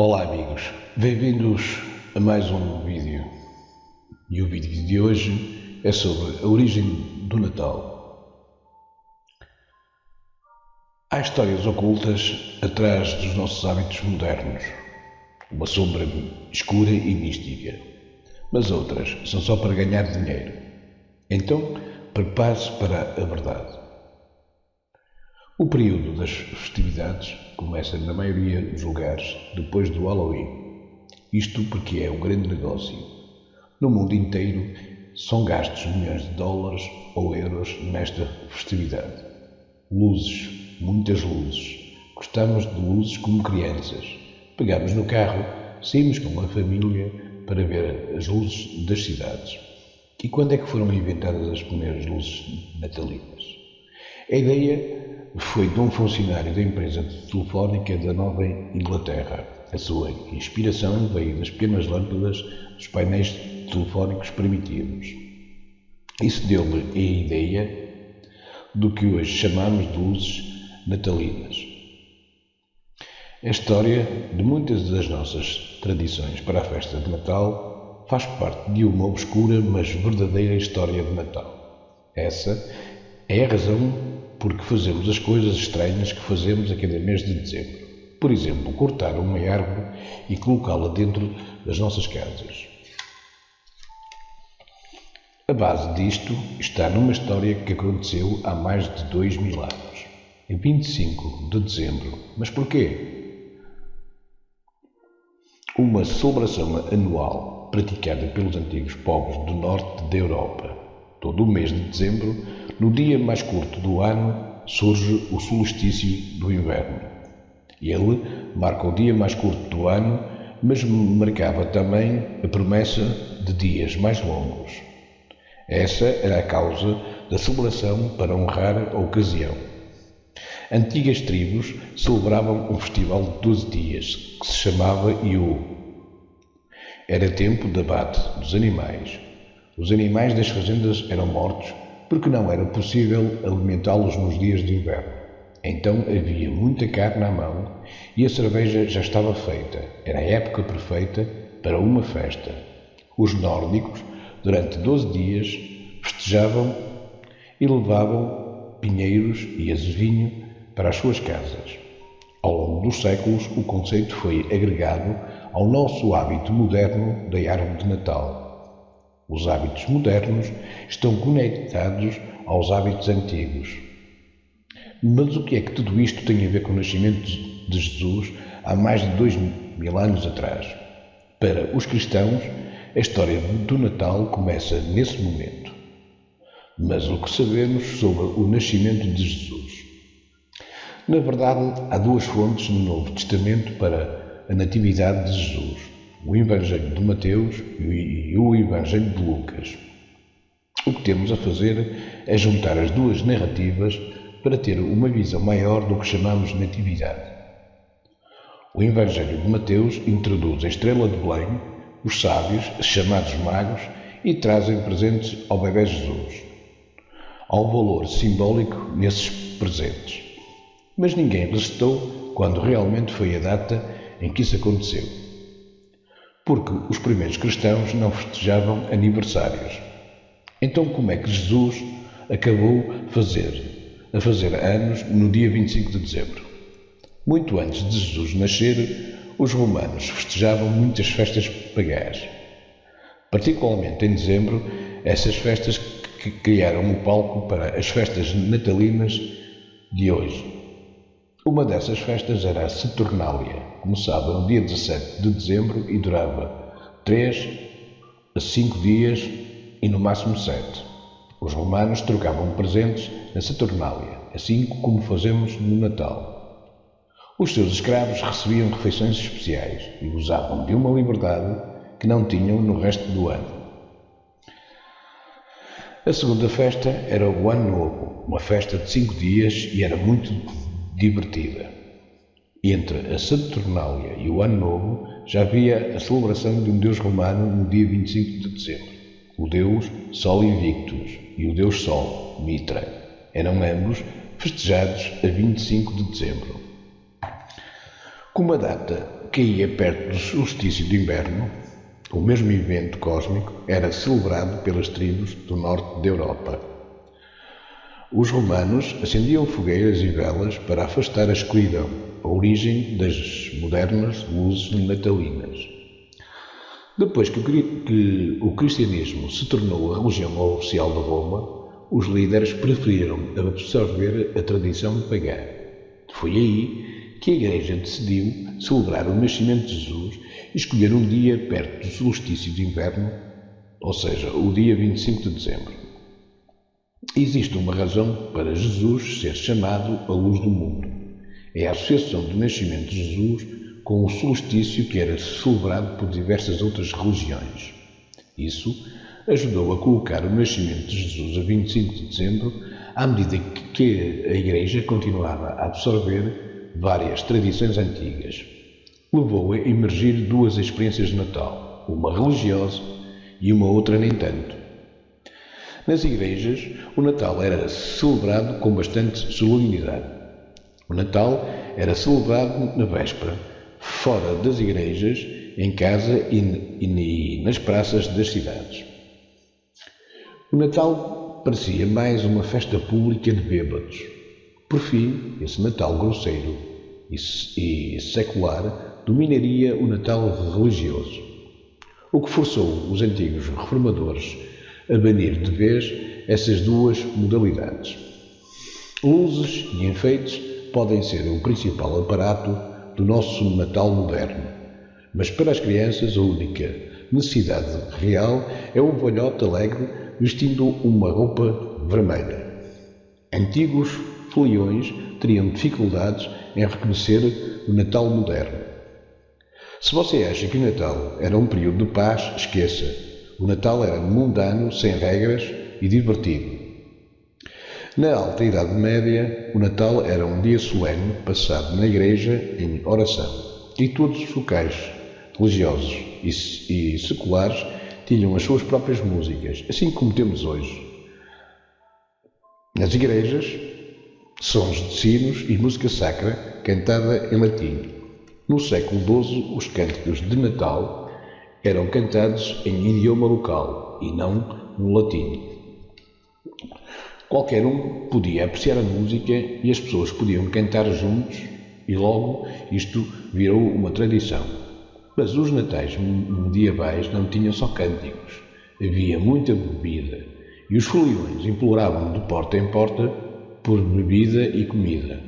Olá amigos, bem-vindos a mais um vídeo. E o vídeo de hoje é sobre a origem do Natal. Há histórias ocultas atrás dos nossos hábitos modernos, uma sombra escura e mística, mas outras são só para ganhar dinheiro. Então, prepare-se para a verdade. O período das festividades começa na maioria dos lugares depois do Halloween. Isto porque é um grande negócio. No mundo inteiro são gastos milhões de dólares ou euros nesta festividade. Luzes, muitas luzes. Gostamos de luzes como crianças. Pegamos no carro, saímos com a família para ver as luzes das cidades. E quando é que foram inventadas as primeiras luzes natalinas? A ideia foi de um funcionário da empresa telefónica da Nova Inglaterra. A sua inspiração veio das pequenas lâmpadas dos painéis telefónicos primitivos. Isso deu-lhe a ideia do que hoje chamamos de luzes natalinas. A história de muitas das nossas tradições para a festa de Natal faz parte de uma obscura, mas verdadeira história de Natal. Essa é a razão por que fazemos as coisas estranhas que fazemos a cada mês de dezembro. Por exemplo, cortar uma árvore e colocá-la dentro das nossas casas. A base disto está numa história que aconteceu há mais de 2000 anos, em 25 de dezembro. Mas porquê? Uma celebração anual praticada pelos antigos povos do norte da Europa. Todo o mês de dezembro, no dia mais curto do ano, surge o solstício do inverno. Ele marca o dia mais curto do ano, mas marcava também a promessa de dias mais longos. Essa era a causa da celebração para honrar a ocasião. Antigas tribos celebravam um festival de 12 dias, que se chamava Yule. Era tempo de abate dos animais. Os animais das fazendas eram mortos porque não era possível alimentá-los nos dias de inverno. Então havia muita carne à mão e a cerveja já estava feita. Era a época perfeita para uma festa. Os nórdicos, durante 12 dias, festejavam e levavam pinheiros e azevinho para as suas casas. Ao longo dos séculos, o conceito foi agregado ao nosso hábito moderno da árvore de Natal. Os hábitos modernos estão conectados aos hábitos antigos. Mas o que é que tudo isto tem a ver com o nascimento de Jesus há mais de 2000 anos atrás? Para os cristãos, a história do Natal começa nesse momento. Mas o que sabemos sobre o nascimento de Jesus? Na verdade, há duas fontes no Novo Testamento para a Natividade de Jesus: o Evangelho de Mateus e o Evangelho de Lucas. O que temos a fazer é juntar as duas narrativas para ter uma visão maior do que chamamos Natividade. O Evangelho de Mateus introduz a estrela de Belém, os sábios, chamados magos, e trazem presentes ao bebé Jesus. Há um valor simbólico nesses presentes. Mas ninguém resistiu quando realmente foi a data em que isso aconteceu. Porque os primeiros cristãos não festejavam aniversários. Então como é que Jesus acabou a fazer anos no dia 25 de dezembro? Muito antes de Jesus nascer, os romanos festejavam muitas festas pagãs. Particularmente em dezembro, essas festas que criaram o palco para as festas natalinas de hoje. Uma dessas festas era a Saturnália. Começava no dia 17 de dezembro e durava 3 a 5 dias e no máximo 7. Os romanos trocavam presentes na Saturnália, assim como fazemos no Natal. Os seus escravos recebiam refeições especiais e gozavam de uma liberdade que não tinham no resto do ano. A segunda festa era o Ano Novo, uma festa de 5 dias e era muito divertida. Entre a Saturnália e o Ano Novo já havia a celebração de um deus romano no dia 25 de dezembro, o deus Sol Invictus e o deus Sol, Mitra. Eram ambos festejados a 25 de dezembro. Como a data caía perto do solstício de inverno, o mesmo evento cósmico era celebrado pelas tribos do norte da Europa. Os romanos acendiam fogueiras e velas para afastar a escuridão, a origem das modernas luzes natalinas. Depois que o cristianismo se tornou a religião oficial de Roma, os líderes preferiram absorver a tradição pagã. Foi aí que a Igreja decidiu celebrar o nascimento de Jesus e escolher um dia perto do solstício de inverno, ou seja, o dia 25 de dezembro. Existe uma razão para Jesus ser chamado a luz do mundo. É a associação do nascimento de Jesus com o solstício que era celebrado por diversas outras religiões. Isso ajudou a colocar o nascimento de Jesus a 25 de dezembro, à medida que a Igreja continuava a absorver várias tradições antigas. Levou a emergir duas experiências de Natal, uma religiosa e uma outra nem tanto. Nas igrejas, o Natal era celebrado com bastante solenidade. O Natal era celebrado na véspera, fora das igrejas, em casa e nas praças das cidades. O Natal parecia mais uma festa pública de bêbados. Por fim, esse Natal grosseiro e secular dominaria o Natal religioso, o que forçou os antigos reformadores a banir de vez essas duas modalidades. Luzes e enfeites podem ser o principal aparato do nosso Natal moderno, mas para as crianças a única necessidade real é um velhote alegre vestindo uma roupa vermelha. Antigos foliões teriam dificuldades em reconhecer o Natal moderno. Se você acha que o Natal era um período de paz, esqueça. O Natal era mundano, sem regras e divertido. Na Alta Idade Média, o Natal era um dia solene passado na igreja em oração, e todos os locais religiosos e seculares tinham as suas próprias músicas, assim como temos hoje. Nas igrejas, sons de sinos e música sacra cantada em latim. No século XII, os cânticos de Natal eram cantados em idioma local e não no latim. Qualquer um podia apreciar a música e as pessoas podiam cantar juntos e logo isto virou uma tradição. Mas os natais medievais não tinham só cânticos, havia muita bebida e os foliões imploravam de porta em porta por bebida e comida.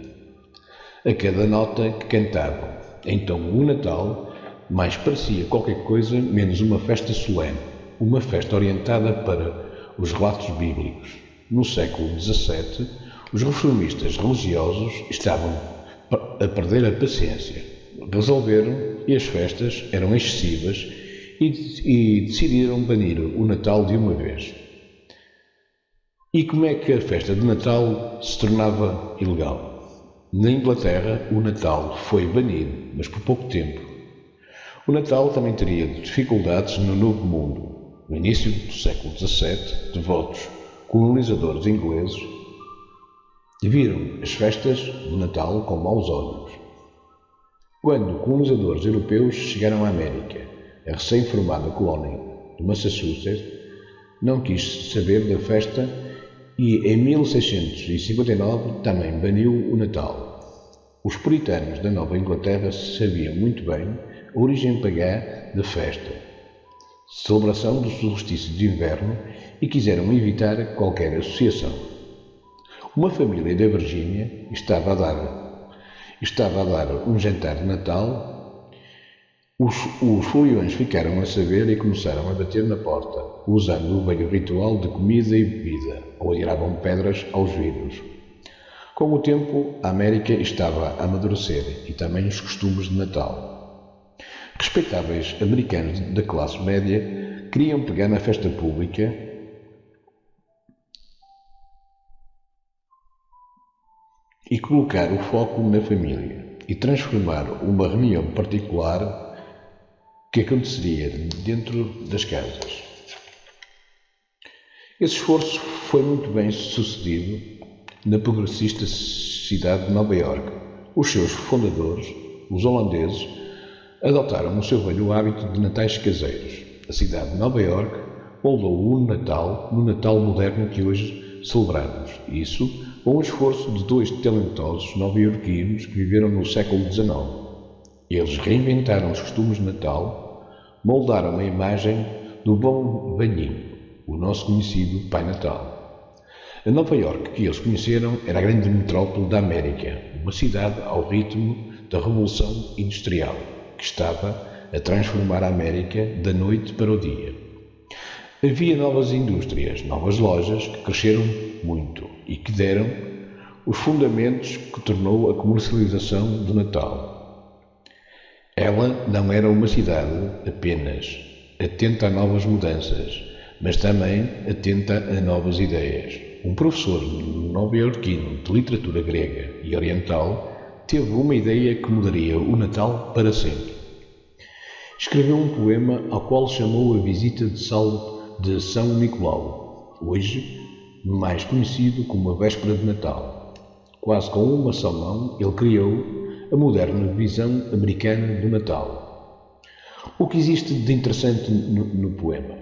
A cada nota que cantavam. Então o Natal mais parecia qualquer coisa menos uma festa solene, uma festa orientada para os relatos bíblicos. No século XVII, os reformistas religiosos estavam a perder a paciência. Resolveram que as festas eram excessivas e decidiram banir o Natal de uma vez. E como é que a festa de Natal se tornava ilegal? Na Inglaterra, o Natal foi banido, mas por pouco tempo. O Natal também teria dificuldades no Novo Mundo. No início do século XVII, devotos colonizadores ingleses viram as festas de Natal com maus olhos. Quando colonizadores europeus chegaram à América, a recém-formada colónia de Massachusetts não quis saber da festa e em 1659 também baniu o Natal. Os puritanos da Nova Inglaterra sabiam muito bem a origem pagã da festa, celebração do solstício de inverno, e quiseram evitar qualquer associação. Uma família da Virgínia estava a dar um jantar de Natal. Os foliões ficaram a saber e começaram a bater na porta, usando o velho ritual de comida e bebida, ou atiravam pedras aos vidros. Com o tempo, a América estava a amadurecer e também os costumes de Natal. Respeitáveis americanos da classe média queriam pegar na festa pública e colocar o foco na família e transformar uma reunião particular que aconteceria dentro das casas. Esse esforço foi muito bem sucedido na progressista cidade de Nova Iorque. Os seus fundadores, os holandeses, adotaram o seu velho hábito de natais caseiros. A cidade de Nova Iorque moldou o Natal no Natal moderno que hoje celebramos. Isso com o esforço de dois talentosos nova-iorquinos que viveram no século XIX. Eles reinventaram os costumes de Natal, moldaram a imagem do bom velhinho, o nosso conhecido Pai Natal. A Nova Iorque que eles conheceram era a grande metrópole da América, uma cidade ao ritmo da Revolução Industrial, que estava a transformar a América da noite para o dia. Havia novas indústrias, novas lojas que cresceram muito e que deram os fundamentos que tornou a comercialização do Natal. Ela não era uma cidade apenas atenta a novas mudanças, mas também atenta a novas ideias. Um professor nova-iorquino de literatura grega e oriental teve uma ideia que mudaria o Natal para sempre. Escreveu um poema ao qual chamou a visita de São Nicolau, hoje mais conhecido como a véspera de Natal. Quase com uma só mão, ele criou a moderna visão americana do Natal. O que existe de interessante no poema?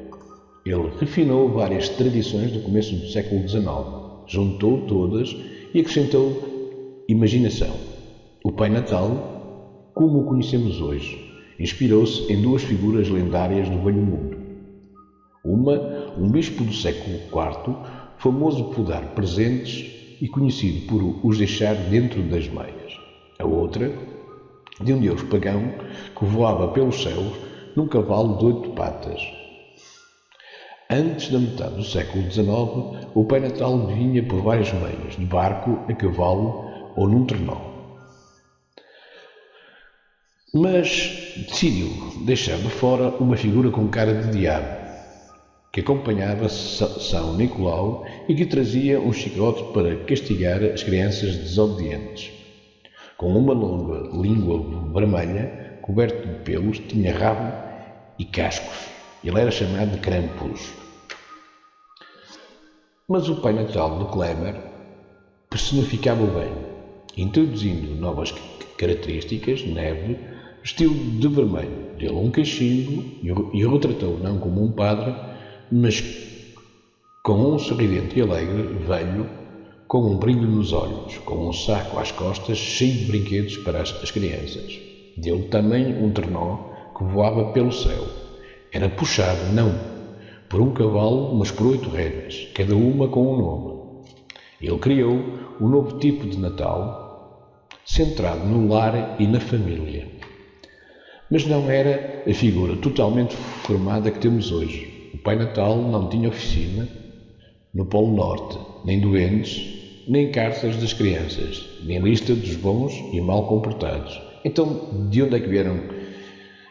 Ele refinou várias tradições do começo do século XIX, juntou todas e acrescentou imaginação. O Pai Natal, como o conhecemos hoje, inspirou-se em duas figuras lendárias do velho mundo. Um bispo do século IV, famoso por dar presentes e conhecido por os deixar dentro das meias. A outra, de um deus pagão que voava pelos céus num cavalo de 8 patas. Antes da metade do século XIX, o Pai Natal vinha por vários meios, de barco, a cavalo ou num trenó. Mas decidiu deixar de fora uma figura com cara de diabo, que acompanhava São Nicolau e que trazia um chicote para castigar as crianças desobedientes. Com uma longa língua vermelha, coberto de pelos, tinha rabo e cascos. Ele era chamado de Krampus. Mas o Pai Natal de Klemer personificava o bem, introduzindo novas características, neve, vestiu de vermelho, deu um cachimbo e o retratou não como um padre, mas com um sorridente e alegre velho, com um brilho nos olhos, com um saco às costas cheio de brinquedos para as crianças. Deu também um trenó que voava pelo céu. Era puxado não por um cavalo, mas por 8 rédeas, cada uma com um nome. Ele criou um novo tipo de Natal, centrado no lar e na família. Mas não era a figura totalmente formada que temos hoje. O Pai Natal não tinha oficina no Polo Norte, nem doentes, nem cartas das crianças, nem lista dos bons e mal comportados. Então, de onde é que vieram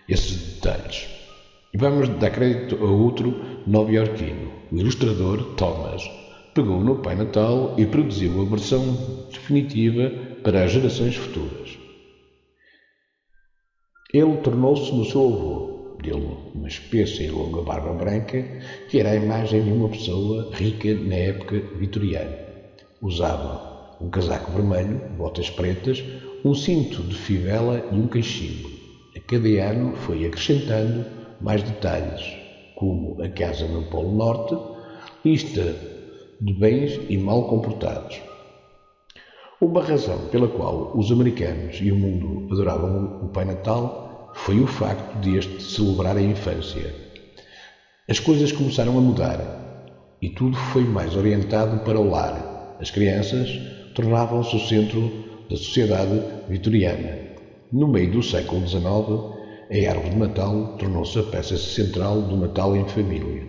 esses detalhes? E vamos dar crédito a outro nova-iorquino, o ilustrador Thomas. Pegou no Pai Natal e produziu a versão definitiva para as gerações futuras. Ele tornou-se no seu avô, dele uma espessa e longa barba branca, que era a imagem de uma pessoa rica na época vitoriana. Usava um casaco vermelho, botas pretas, um cinto de fivela e um cachimbo. A cada ano foi acrescentando mais detalhes, como a casa no Polo Norte, lista de bens e mal comportados. Uma razão pela qual os americanos e o mundo adoravam o Pai Natal foi o facto de este celebrar a infância. As coisas começaram a mudar e tudo foi mais orientado para o lar. As crianças tornavam-se o centro da sociedade vitoriana. No meio do século XIX, a árvore de Natal tornou-se a peça central do Natal em família.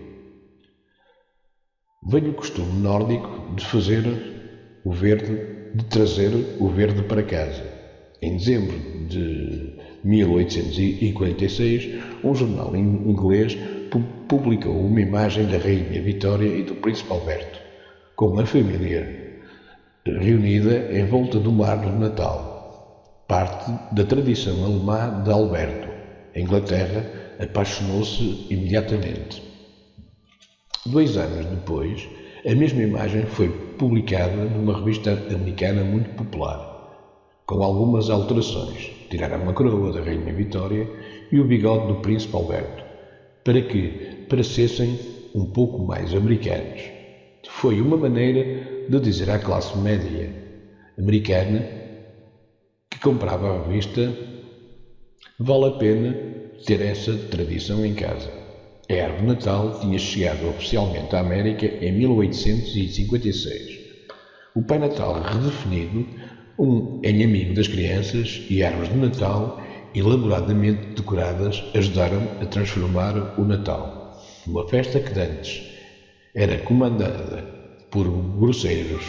Veio o costume nórdico de trazer o verde para casa. Em dezembro de 1846, um jornal inglês publicou uma imagem da Rainha Vitória e do Príncipe Alberto, com a família reunida em volta do mar do Natal, parte da tradição alemã de Alberto. A Inglaterra apaixonou-se imediatamente. 2 anos depois, a mesma imagem foi publicada numa revista americana muito popular. com algumas alterações. Tiraram a coroa da Rainha Vitória e o bigode do Príncipe Alberto, para que parecessem um pouco mais americanos. Foi uma maneira de dizer à classe média americana que comprava a revista: vale a pena ter essa tradição em casa. A árvore de Natal tinha chegado oficialmente à América em 1856. O Pai Natal redefinido em amigo das crianças, e árvores de Natal elaboradamente decoradas ajudaram a transformar o Natal. Uma festa que antes era comandada por grosseiros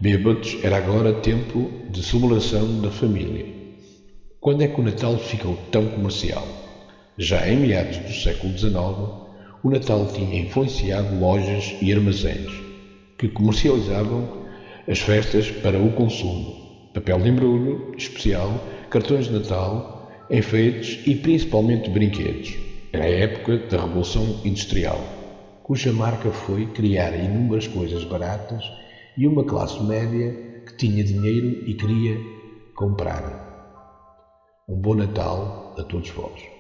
bêbados era agora tempo de celebração da família. Quando é que o Natal ficou tão comercial? Já em meados do século XIX, o Natal tinha influenciado lojas e armazéns que comercializavam as festas para o consumo, papel de embrulho especial, cartões de Natal, enfeites e principalmente brinquedos. Era a época da Revolução Industrial, cuja marca foi criar inúmeras coisas baratas e uma classe média que tinha dinheiro e queria comprar. Um bom Natal a todos vós.